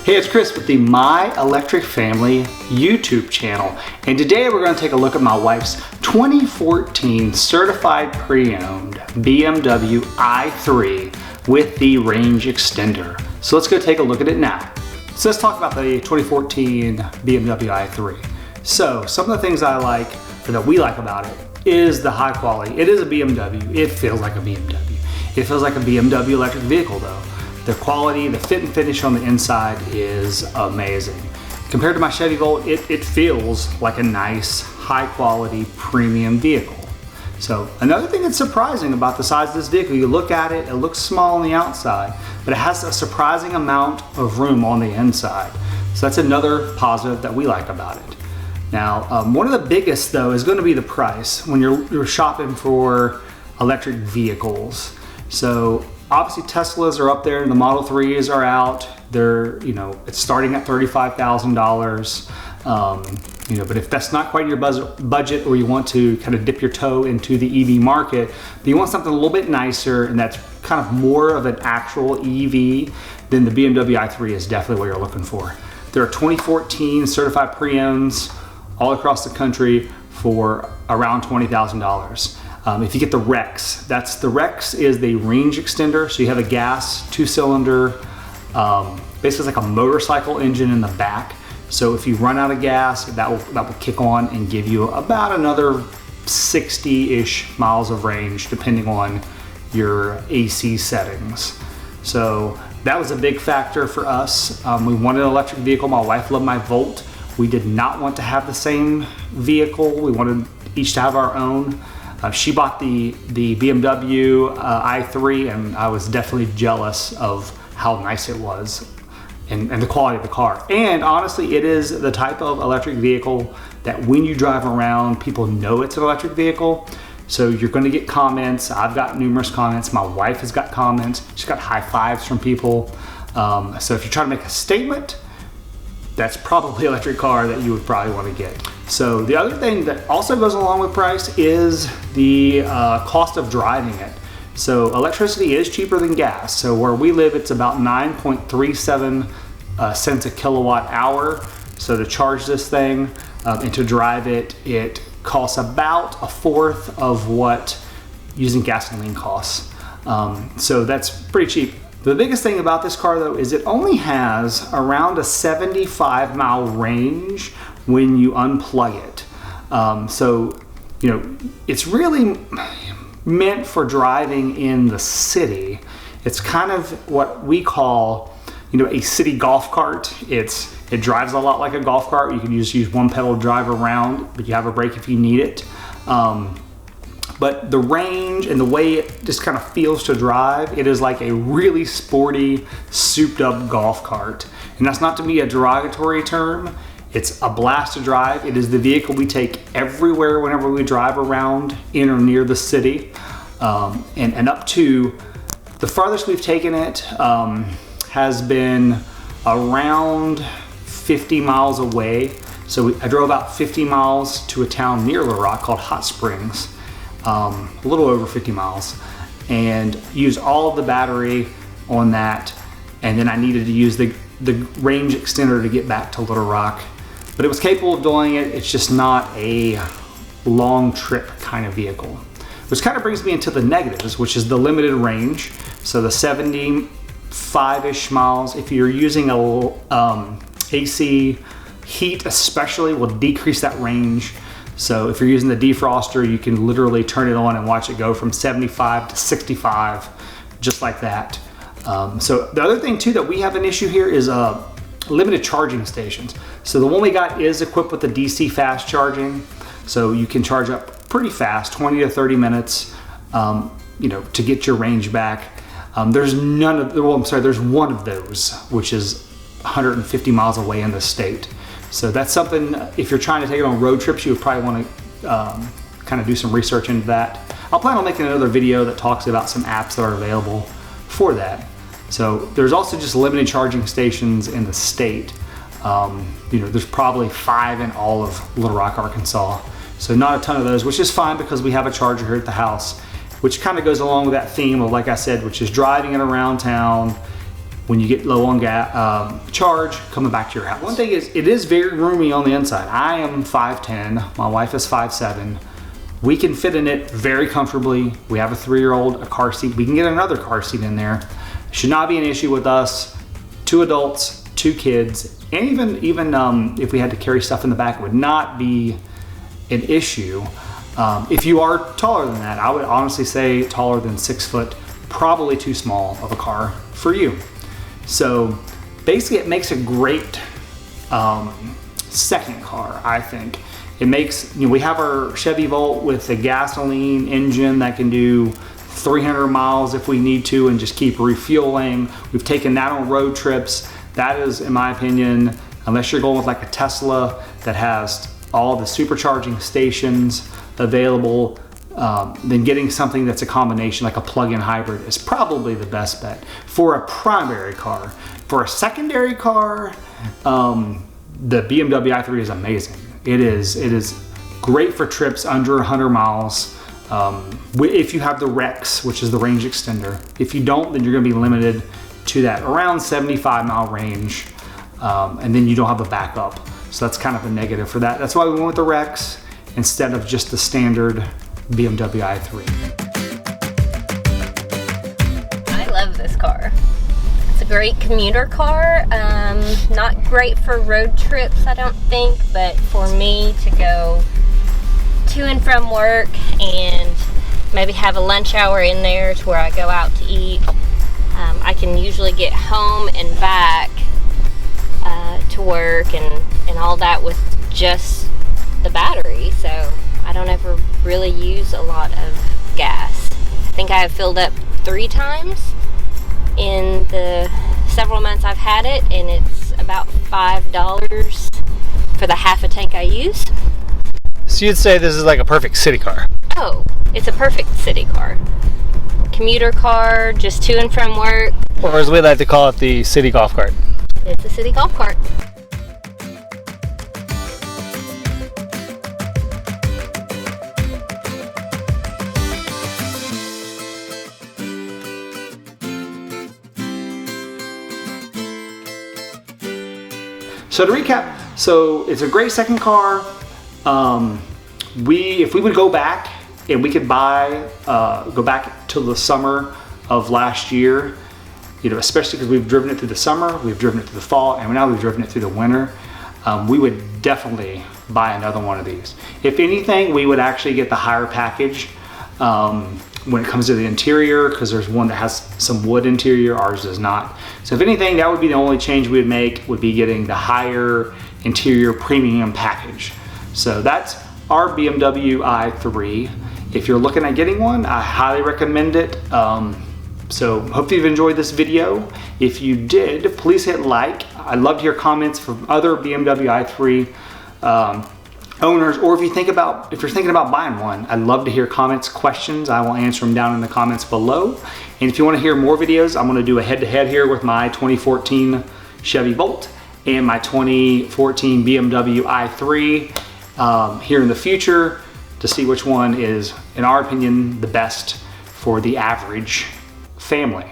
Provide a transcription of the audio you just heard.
Hey, it's Chris with the My Electric Family YouTube channel, and today we're going to take a look at my wife's 2014 certified pre-owned BMW i3 with the range extender. So let's go take a look at it now. So let's talk about the 2014 BMW i3. So some of the things I like, or that we like about it, is the high quality. It is a BMW. It feels like a BMW. It feels like a BMW electric vehicle though. The quality, the fit and finish on the inside is amazing. Compared to my Chevy Volt, it feels like a nice, high quality, premium vehicle. So another thing that's surprising about the size of this vehicle, you look at it, it looks small on the outside, but it has a surprising amount of room on the inside. So that's another positive that we like about it. Now, one of the biggest though is going to be the price when you're shopping for electric vehicles. So obviously Teslas are up there and the Model 3s are out. They're, it's starting at $35,000. But if that's not quite your budget, or you want to kind of dip your toe into the EV market, but you want something a little bit nicer and that's kind of more of an actual EV, then the BMW i3 is definitely what you're looking for. There are 2014 certified pre-owns all across the country for around $20,000. If you get the Rex, the Rex is the range extender. So you have a gas 2-cylinder, basically like a motorcycle engine in the back. So if you run out of gas, that will kick on and give you about another 60-ish miles of range, depending on your AC settings. So that was a big factor for us. We wanted an electric vehicle. My wife loved my Volt. We did not want to have the same vehicle. We wanted each to have our own. She bought the BMW i3, and I was definitely jealous of how nice it was and the quality of the car. And honestly, it is the type of electric vehicle that when you drive around, people know it's an electric vehicle. So you're going to get comments. I've got numerous comments. My wife has got comments. She's got high fives from people. So if you're trying to make a statement, that's probably an electric car that you would probably want to get. So the other thing that also goes along with price is the cost of driving it. So electricity is cheaper than gas. So where we live, it's about 9.37 cents a kilowatt hour. So to charge this thing and to drive it, it costs about a fourth of what using gasoline costs. So that's pretty cheap. The biggest thing about this car though is it only has around a 75-mile range when you unplug it. It's really meant for driving in the city. It's kind of what we call, a city golf cart. It drives a lot like a golf cart. You can just use one pedal to drive around, but you have a brake if you need it. But the range and the way it just kind of feels to drive, it is like a really sporty, souped up golf cart. And that's not to be a derogatory term. It's a blast to drive. It is the vehicle we take everywhere whenever we drive around in or near the city. And up to the farthest we've taken it has been around 50 miles away. So I drove about 50 miles to a town near Little Rock called Hot Springs. A little over 50 miles, and used all of the battery on that, and then I needed to use the range extender to get back to Little Rock, but it was capable of doing it. It's just not a long trip kind of vehicle, which kind of brings me into the negatives, which is the limited range. So the 75-ish miles, if you're using a AC, heat especially will decrease that range. So if you're using the defroster, you can literally turn it on and watch it go from 75 to 65, just like that. So the other thing too that we have an issue here is limited charging stations. So the one we got is equipped with the DC fast charging. So you can charge up pretty fast, 20 to 30 minutes, to get your range back. There's there's one of those, which is 150 miles away in the state. So that's something, if you're trying to take it on road trips, you would probably want to kind of do some research into that. I'll plan on making another video that talks about some apps that are available for that. So there's also just limited charging stations in the state. There's probably 5 in all of Little Rock, Arkansas. So not a ton of those, which is fine because we have a charger here at the house, which kind of goes along with that theme of, like I said, which is driving it around town. when you get low on charge coming back to your house. One thing is, it is very roomy on the inside. I am 5'10", my wife is 5'7". We can fit in it very comfortably. We have a 3-year-old, a car seat. We can get another car seat in there. Should not be an issue with us. 2 adults, 2 kids, and even if we had to carry stuff in the back, it would not be an issue. If you are taller than that, I would honestly say taller than 6 foot, probably too small of a car for you. So basically it makes a great second car, I think. It makes, we have our Chevy Volt with a gasoline engine that can do 300 miles if we need to and just keep refueling. We've taken that on road trips. That is, in my opinion, unless you're going with like a Tesla that has all the supercharging stations available, then getting something that's a combination like a plug-in hybrid is probably the best bet for a primary car. For a secondary car, the BMW i3 is amazing. It is great for trips under 100 miles. If you have the Rex, which is the range extender. If you don't, then you're gonna be limited to that around 75-mile range, and then you don't have a backup. So that's kind of a negative for that. That's why we went with the Rex instead of just the standard BMW i3. I love this car. It's a great commuter car. Not great for road trips, I don't think, but for me to go to and from work and maybe have a lunch hour in there to where I go out to eat. I can usually get home and back to work and all that with just the battery, so I don't ever really use a lot of gas. I think I have filled up 3 times in the several months I've had it, and it's about $5 for the half a tank I use. So you'd say this is like a perfect city car? Oh, it's a perfect city car. Commuter car, just to and from work. Or as we like to call it, the city golf cart. It's a city golf cart. So to recap, so it's a great second car. If we would go back and we could go back to the summer of last year, especially because we've driven it through the summer, we've driven it through the fall, and now we've driven it through the winter, we would definitely buy another one of these. If anything, we would actually get the higher package when it comes to the interior, because there's one that has some wood interior, ours does not. So if anything, that would be the only change we would make, would be getting the higher interior premium package. So that's our BMW i3. If you're looking at getting one, I highly recommend it. So hope you've enjoyed this video. If you did, please hit like. I'd love to hear comments from other BMW i3 owners, or if you're thinking about buying one, I'd love to hear comments, questions. I will answer them down in the comments below. And if you want to hear more videos, I'm going to do a head-to-head here with my 2014 Chevy Volt and my 2014 BMW i3 here in the future, to see which one is, in our opinion, the best for the average family.